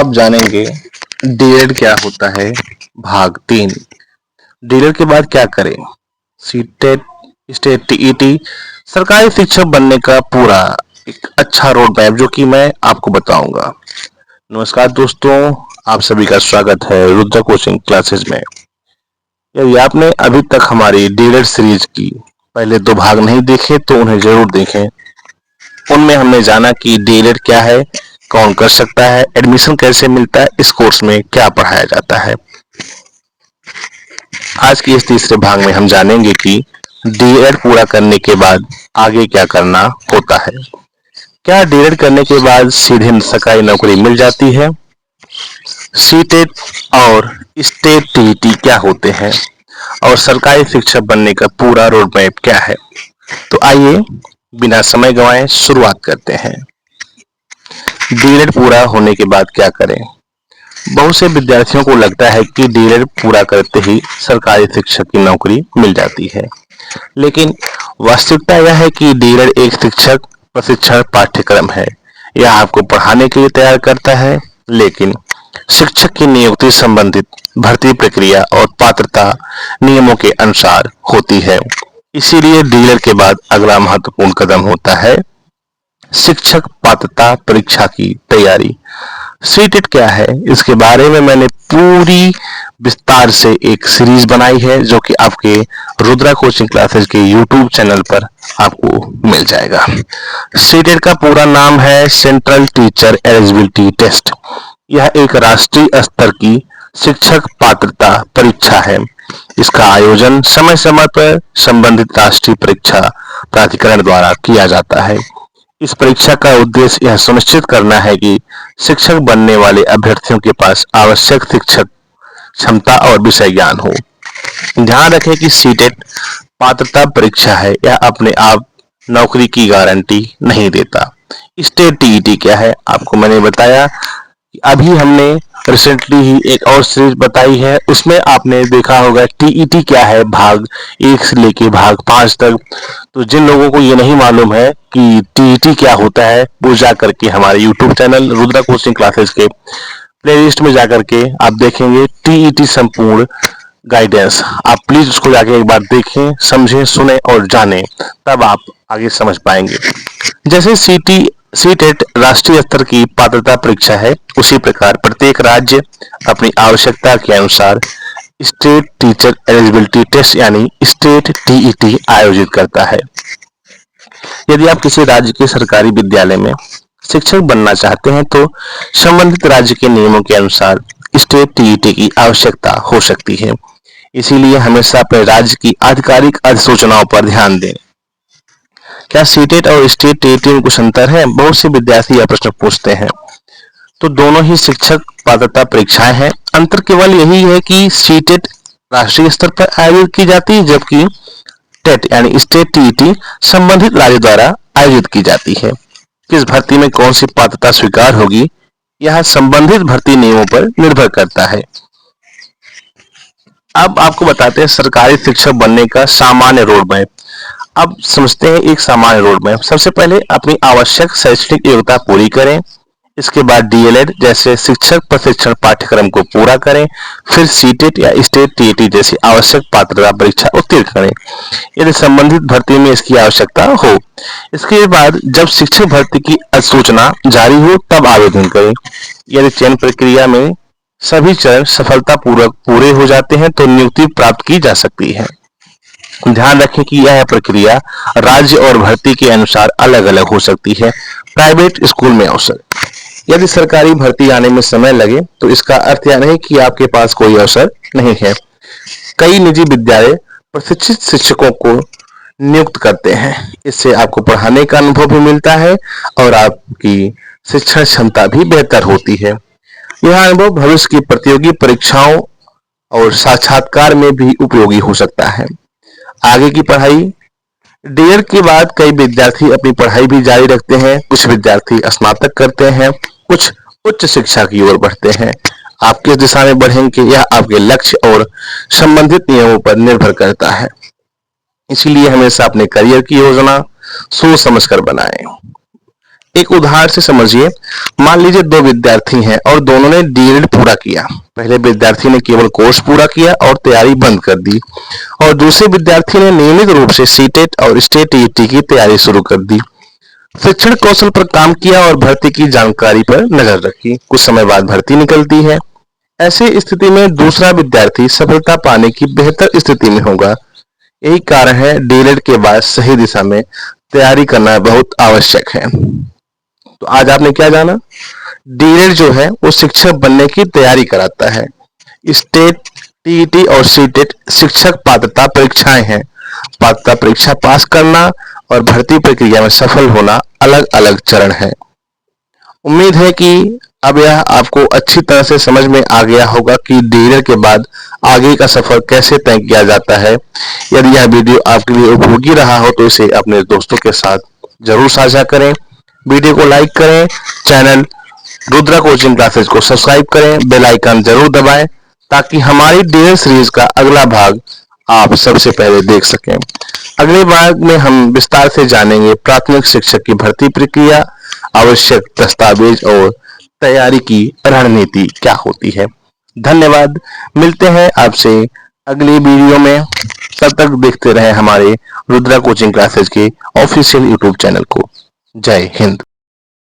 अब जानेंगे डीएड क्या होता है। भाग 3। डीएड के बाद क्या करें। सीटेट, स्टेट, टीईटी, सरकारी शिक्षक बनने का पूरा एक अच्छा रोड मैप जो कि मैं आपको बताऊंगा। नमस्कार दोस्तों, आप सभी का स्वागत है रुद्र कोचिंग क्लासेस में। यदि आपने अभी तक हमारी डीएड सीरीज की पहले 2 भाग नहीं देखे तो उन्हें जरूर देखें। उनमें हमने जाना कि डीएड क्या है, कौन कर सकता है, एडमिशन कैसे मिलता है, इस कोर्स में क्या पढ़ाया जाता है। आज के इस तीसरे भाग में हम जानेंगे कि डीएड पूरा करने के बाद आगे क्या करना होता है। क्या डीएड करने के बाद सीधे सरकारी नौकरी मिल जाती है। सीटेट और स्टेट टीईटी क्या होते हैं और सरकारी शिक्षक बनने का पूरा रोड मैप क्या है। तो आइए बिना समय गंवाए शुरुआत करते हैं। डीएड पूरा होने के बाद क्या करें। बहुत से विद्यार्थियों को लगता है कि डीएड पूरा करते ही सरकारी शिक्षक की नौकरी मिल जाती है, लेकिन वास्तविकता यह है कि डीएड एक शिक्षक प्रशिक्षण पाठ्यक्रम है। यह आपको पढ़ाने के लिए तैयार करता है, लेकिन शिक्षक की नियुक्ति संबंधित भर्ती प्रक्रिया और पात्रता नियमों के अनुसार होती है। इसीलिए डीएड के बाद अगला महत्वपूर्ण कदम होता है शिक्षक पात्रता परीक्षा की तैयारी। सीटेट क्या है, इसके बारे में मैंने पूरी विस्तार से एक सीरीज बनाई है जो कि आपके रुद्रा कोचिंग क्लासेस के यूट्यूब चैनल पर आपको मिल जाएगा। सीटेट का पूरा नाम है सेंट्रल टीचर एलिजिबिलिटी टेस्ट। यह एक राष्ट्रीय स्तर की शिक्षक पात्रता परीक्षा है। इसका आयोजन समय समय पर संबंधित राष्ट्रीय परीक्षा प्राधिकरण द्वारा किया जाता है। इस परीक्षा का उद्देश्य यह सुनिश्चित करना है कि शिक्षक बनने वाले अभ्यर्थियों के पास आवश्यक शिक्षक क्षमता और विषय ज्ञान हो। ध्यान रखें कि सीटेट पात्रता परीक्षा है, यह अपने आप नौकरी की गारंटी नहीं देता। स्टेट टीईटी क्या है, आपको मैंने बताया कि अभी हमने रिसेंटली ही एक और सीरीज बताई है, उसमें आपने देखा होगा टीईटी क्या है भाग 1 से लेके भाग 5 तक। तो जिन लोगों को ये नहीं मालूम है कि टीईटी क्या होता है, वो जाकर के हमारे YouTube channel Rudra coaching classes के प्लेलिस्ट में जाकर के आप देखेंगे टीईटी संपूर्ण गाइडेंस। आप प्लीज उसको जाके एक बार देखें, समझें, सुने और जानें, तब आप आगे समझ पाएंगे। जैसे सीटेट राष्ट्रीय स्तर की पात्रता परीक्षा है, उसी प्रकार प्रत्येक राज्य अपनी आवश्यकता के अनुसार स्टेट टीचर एलिजिबिलिटी टेस्ट यानी स्टेट टीईटी आयोजित करता है। यदि आप किसी राज्य के सरकारी विद्यालय में शिक्षक बनना चाहते हैं तो संबंधित राज्य के नियमों के अनुसार स्टेट टीईटी की आवश्यकता हो सकती है। इसीलिए हमेशा अपने राज्य की आधिकारिक अधिसूचनाओं पर ध्यान दें। क्या सीटेट और स्टेट टीईटी में कुछ अंतर है, बहुत से विद्यार्थी यह प्रश्न पूछते हैं। तो दोनों ही शिक्षक पात्रता परीक्षाएं हैं। अंतर केवल यही है कि सीटेट राष्ट्रीय स्तर पर आयोजित की जाती है, जबकि टेट यानी स्टेट टीईटी संबंधित राज्य द्वारा आयोजित की जाती है। किस भर्ती में कौन सी पात्रता स्वीकार होगी, यह संबंधित भर्ती नियमों पर निर्भर करता है। अब आपको बताते हैं सरकारी शिक्षक बनने का सामान्य रोड मैप। अब समझते हैं एक सामान्य रोड मैप। सबसे पहले अपनी आवश्यक शैक्षणिक योग्यता पूरी करें। इसके बाद डीएलएड जैसे शिक्षक प्रशिक्षण पाठ्यक्रम को पूरा करें। फिर सीटेट या स्टेट टीईटी जैसी आवश्यक पात्रता परीक्षा उत्तीर्ण करें यदि संबंधित भर्ती में इसकी आवश्यकता हो। इसके बाद जब शिक्षक भर्ती की अधिसूचना जारी हो तब आवेदन करें। यदि चयन प्रक्रिया में सभी चरण सफलतापूर्वक पूरे हो जाते हैं तो नियुक्ति प्राप्त की जा सकती है। ध्यान रखें कि यह प्रक्रिया राज्य और भर्ती के अनुसार अलग अलग हो सकती है। प्राइवेट स्कूल में अवसर, यदि सरकारी भर्ती आने में समय लगे तो इसका अर्थ यह नहीं कि आपके पास कोई अवसर नहीं है। कई निजी विद्यालय प्रशिक्षित शिक्षकों को नियुक्त करते हैं। इससे आपको पढ़ाने का अनुभव भी मिलता है और आपकी शिक्षण क्षमता भी बेहतर होती है। यह अनुभव भविष्य की प्रतियोगी परीक्षाओं और साक्षात्कार में भी उपयोगी हो सकता है। आगे की पढ़ाई, डीएड के बाद कई विद्यार्थी अपनी पढ़ाई भी जारी रखते हैं। कुछ विद्यार्थी स्नातक करते हैं, कुछ उच्च शिक्षा की ओर बढ़ते हैं। आप किस दिशा में बढ़ेंगे यह आपके लक्ष्य और संबंधित नियमों पर निर्भर करता है। इसीलिए हमेशा अपने करियर की योजना सोच समझकर बनाएं। एक उदाहरण से समझिए। मान लीजिए दो विद्यार्थी हैं और दोनों ने डीएलएड पूरा किया। पहले विद्यार्थी ने केवल कोर्स पूरा किया और तैयारी बंद कर दी, और दूसरे विद्यार्थी ने नियमित रूप से सीटेट और स्टेट टीईटी की तैयारी शुरू कर दी। शिक्षण कौशल पर काम किया और भर्ती की जानकारी पर नजर रखी। कुछ समय बाद भर्ती निकलती है। ऐसी स्थिति में दूसरा विद्यार्थी सफलता पाने की बेहतर स्थिति में होगा। यही कारण है डीएलएड के बाद सही दिशा में तैयारी करना बहुत आवश्यक है। तो आज आपने क्या जाना? डीएलएड जो है वो शिक्षक बनने की तैयारी कराता है। स्टेट, टीईटी और सीटेट शिक्षक पात्रता परीक्षाएं हैं। पात्रता परीक्षा पास करना और भर्ती प्रक्रिया में सफल होना अलग अलग चरण है। उम्मीद है कि अब यह आपको अच्छी तरह से समझ में आ गया होगा कि डीएलएड के बाद आगे का सफर कैसे तय किया जाता है। यदि यह वीडियो आपके लिए उपयोगी रहा हो तो इसे अपने दोस्तों के साथ जरूर साझा करें। वीडियो को लाइक करें, चैनल रुद्रा कोचिंग क्लासेज को सब्सक्राइब करें, बेल आइकन जरूर दबाएं ताकि हमारी डीएलएड सीरीज का अगला भाग आप सबसे पहले देख सकें। अगले भाग में हम विस्तार से जानेंगे प्राथमिक शिक्षक की भर्ती प्रक्रिया, आवश्यक दस्तावेज और तैयारी की रणनीति क्या होती है। धन्यवाद। मिलते हैं आपसे अगली वीडियो में। तब तक देखते रहे हमारे रुद्रा कोचिंग क्लासेज के ऑफिशियल यूट्यूब चैनल को। जय हिंद।